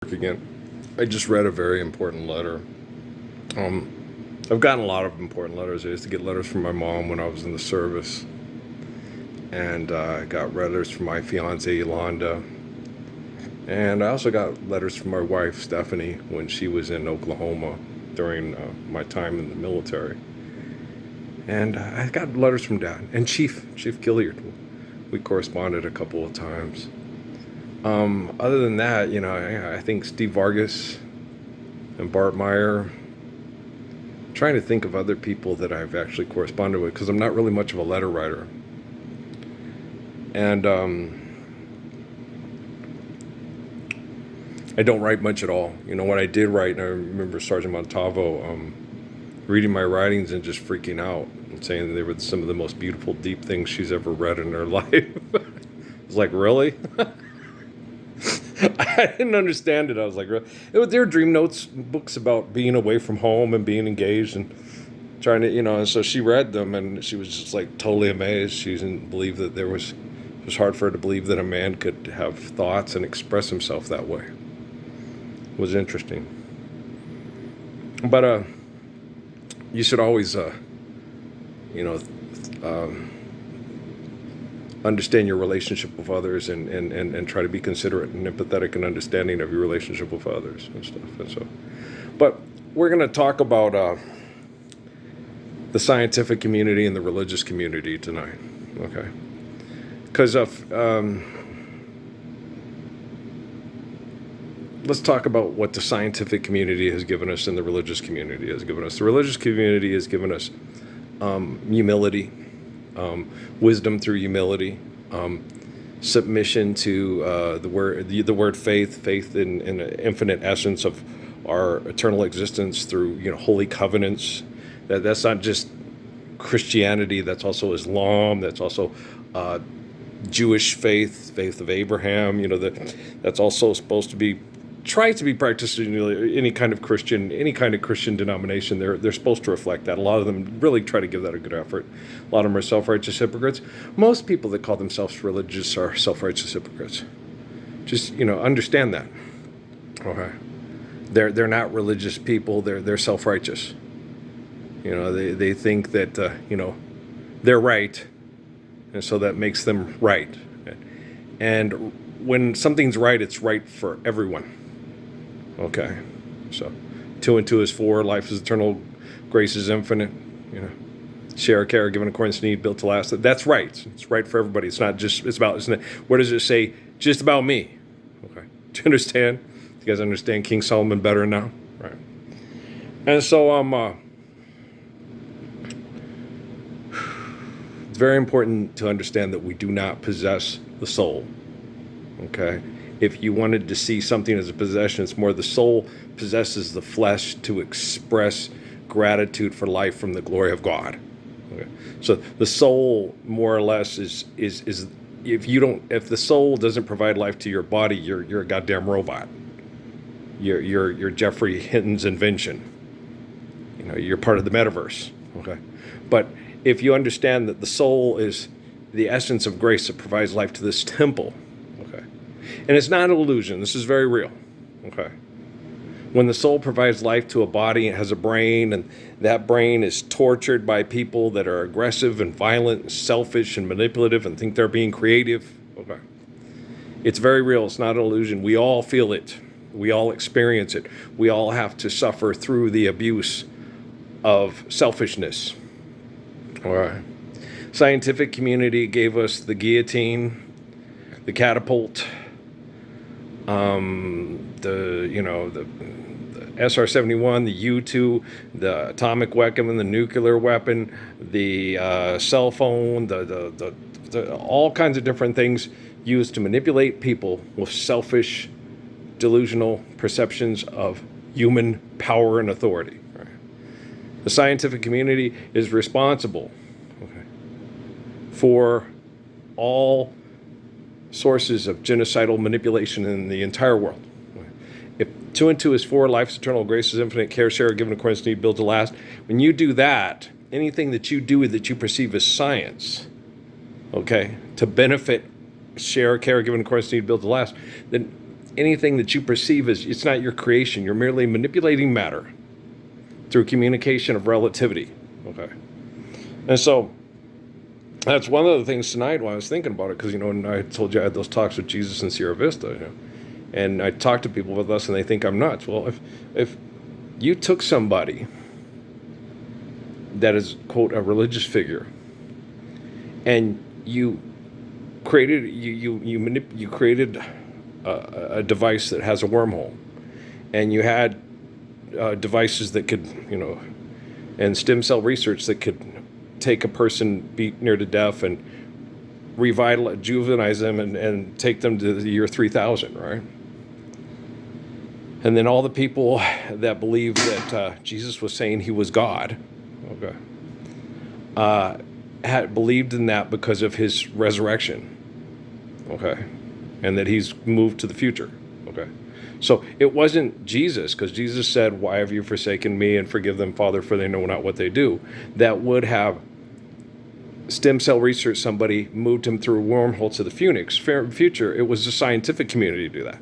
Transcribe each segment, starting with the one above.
Again. I just read a very important letter. I've gotten a lot of important letters. I used to get letters from my mom when I was in the service, and I got letters from my fiance Yolanda, and I also got letters from my wife Stephanie when she was in Oklahoma during my time in the military. And I got letters from Dad and Chief Gilliard. We corresponded a couple of times. Other than that, I think Steve Vargas and Bart Meyer. I'm trying to think of other people that I've actually corresponded with because I'm not really much of a letter writer. And I don't write much at all. When I did write, and I remember Sergeant Montalvo reading my writings and just freaking out and saying they were some of the most beautiful, deep things she's ever read in her life. I was like, really? I didn't understand it. I was like, they were dream notes books about being away from home and being engaged and trying to, and so she read them and she was just like totally amazed. She didn't believe that it was hard for her to believe that a man could have thoughts and express himself that way. It was interesting. But you should always, understand your relationship with others and try to be considerate and empathetic and understanding of your relationship with others and stuff. And so, but we're going to talk about the scientific community and the religious community tonight, okay? Because let's talk about what the scientific community has given us and the religious community has given us. The religious community has given us humility, wisdom through humility, submission to the word faith in an infinite essence of our eternal existence through holy covenants. That's not just Christianity. That's also Islam. That's also Jewish faith of Abraham. That's also supposed to be try to be practiced in any kind of Christian denomination. They're supposed to reflect that. A lot of them really try to give that a good effort. A lot of them are self-righteous hypocrites. Most people that call themselves religious are self-righteous hypocrites. Just understand that. Okay, they're not religious people. They're self-righteous. They think that they're right, and so that makes them right. And when something's right, it's right for everyone. Okay, so 2 and 2 is 4. Life is eternal. Grace is infinite. Share, care, given according to need, built to last. That's right. It's right for everybody. It's not just. It's about. Isn't it? Where does it say? Just about me. Okay. Do you understand? You guys understand King Solomon better now, right? And so it's very important to understand that we do not possess the soul. Okay. If you wanted to see something as a possession, it's more the soul possesses the flesh to express gratitude for life from the glory of God. Okay. So the soul, more or less, is if the soul doesn't provide life to your body, you're a goddamn robot. You're Geoffrey Hinton's invention. You're part of the metaverse. Okay. But if you understand that the soul is the essence of grace that provides life to this temple. And it's not an illusion. This is very real. Okay. When the soul provides life to a body, it has a brain, and that brain is tortured by people that are aggressive and violent and selfish and manipulative and think they're being creative. Okay. It's very real. It's not an illusion. We all feel it. We all experience it. We all have to suffer through the abuse of selfishness. All right. Scientific community gave us the guillotine, the catapult, the SR-71, the U-2, the atomic weapon, the nuclear weapon, the cell phone, the all kinds of different things used to manipulate people with selfish, delusional perceptions of human power and authority. Right? The scientific community is responsible, okay, for all sources of genocidal manipulation in the entire world. If 2 and 2 is 4, life is eternal, grace is infinite, care, share, given according to need, built to last. When you do that, anything that you do that you perceive as science, okay, to benefit, share, care, given according to need, built to last, then anything that you perceive as, it's not your creation. You're merely manipulating matter through communication of relativity. Okay. And so that's one of the things tonight when I was thinking about it, because, and I told you I had those talks with Jesus in Sierra Vista, and I talk to people with us and they think I'm nuts. Well, if you took somebody that is, quote, a religious figure, and you created you created a device that has a wormhole, and you had devices that could, and stem cell research that could take a person beat near to death and juvenize them and take them to the year 3000, right? And then all the people that believed that Jesus was saying he was God, okay, had believed in that because of his resurrection, okay, and that he's moved to the future, okay. So it wasn't Jesus, because Jesus said, "Why have you forsaken me, and forgive them, Father, for they know not what they do," that would have stem cell research somebody moved him through a wormhole to the future. It was the scientific community to do that.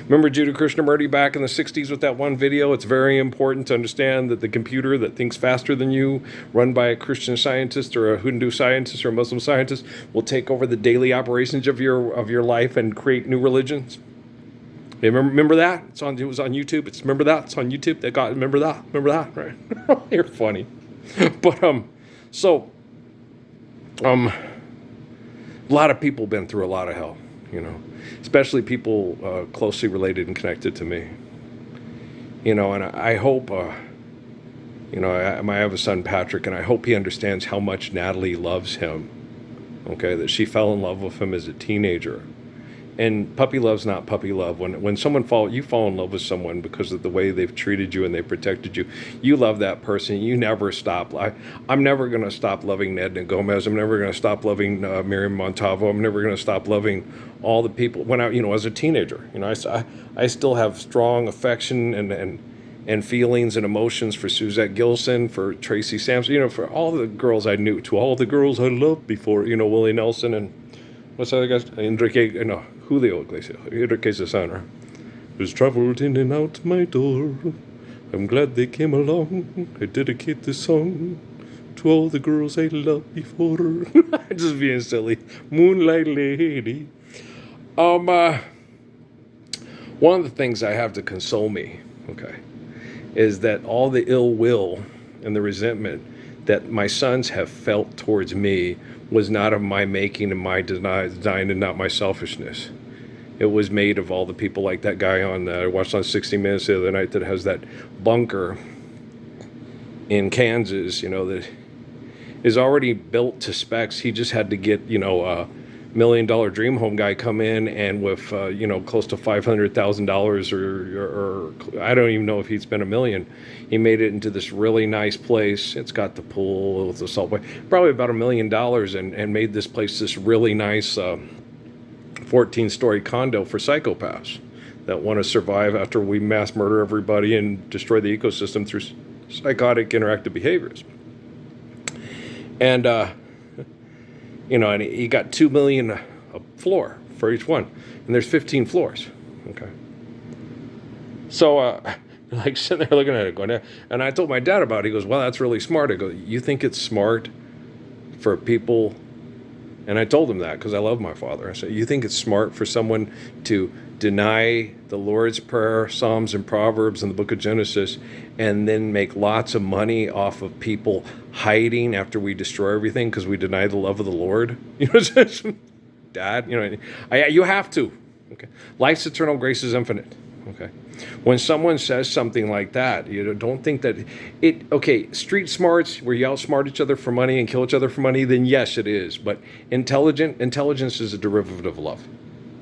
Remember Judah Krishnamurti back in the 60s with that one video? It's very important to understand that the computer that thinks faster than you, run by a Christian scientist or a Hindu scientist or a Muslim scientist, will take over the daily operations of your life and create new religions. Hey, remember that? It was on YouTube. Remember that? It's on YouTube. Remember that, right? You're funny. But a lot of people been through a lot of hell, especially people closely related and connected to me, and I hope, I have a son, Patrick, and I hope he understands how much Natalie loves him, okay, that she fell in love with him as a teenager. And puppy love's not puppy love. When you fall in love with someone because of the way they've treated you and they protected you, you love that person. You never stop. I'm never going to stop loving Ned Gomez. I'm never going to stop loving Miriam Montalvo. I'm never going to stop loving all the people. When as a teenager, I still have strong affection and feelings and emotions for Suzette Gilson, for Tracy Sampson, for all the girls I knew, to all the girls I loved before, Willie Nelson and what's the other guy's? Julio Iglesias, Enrique Cesana, who's traveled in and out my door. I'm glad they came along. I dedicate this song to all the girls I loved before. Just being silly. Moonlight Lady. One of the things I have to console me, okay, is that all the ill will and the resentment that my sons have felt towards me was not of my making and my design and not my selfishness. It was made of all the people like that guy I watched on 60 Minutes the other night that has that bunker in Kansas, that is already built to specs. He just had to get, a $1 million dream home guy come in and with, close to $500,000 or I don't even know if he'd spent $1 million. He made it into this really nice place. It's got the pool, the salt, probably about $1 million, and made this place this really nice 14-story condo for psychopaths that want to survive after we mass murder everybody and destroy the ecosystem through psychotic interactive behaviors. And, and he got $2 million a floor for each one. And there's 15 floors. Okay. So, sitting there looking at it going, and I told my dad about it. He goes, "Well, that's really smart." I go, "You think it's smart for people?" And I told him that because I love my father. I said, "You think it's smart for someone to deny the Lord's Prayer, Psalms, and Proverbs in the book of Genesis, and then make lots of money off of people hiding after we destroy everything because we deny the love of the Lord?" Dad, you have to. Okay, life's eternal, grace is infinite. Okay, when someone says something like that, don't think that it. Okay, street smarts, where you outsmart each other for money and kill each other for money, then yes, it is. But intelligence is a derivative of love.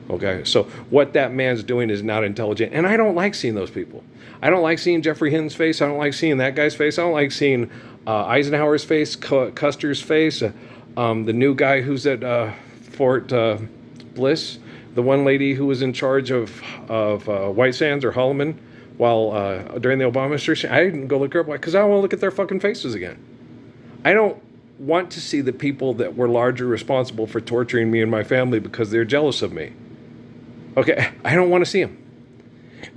Okay, so what that man's doing is not intelligent, and I don't like seeing those people. I don't like seeing Jeffrey Hinton's face. I don't like seeing that guy's face. I don't like seeing Eisenhower's face, Custer's face, the new guy who's at Fort Bliss, the one lady who was in charge of White Sands or Holloman while during the Obama administration. I didn't go look her up because I don't want to look at their fucking faces again. I don't want to see the people that were largely responsible for torturing me and my family because they're jealous of me. Okay, I don't want to see them.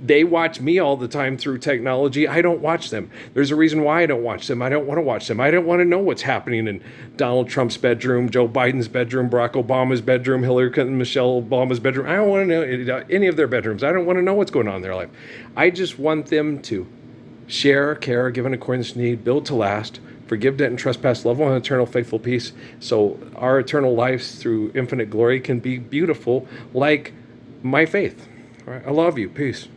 They watch me all the time through technology. I don't watch them. There's a reason why I don't watch them. I don't want to watch them. I don't want to know what's happening in Donald Trump's bedroom, Joe Biden's bedroom, Barack Obama's bedroom, Hillary Clinton, Michelle Obama's bedroom. I don't want to know any of their bedrooms. I don't want to know what's going on in their life. I just want them to share, care, give in accordance to need, build to last, forgive debt and trespass, love one, eternal faithful peace. So our eternal lives through infinite glory can be beautiful like my faith. All right, I love you. Peace.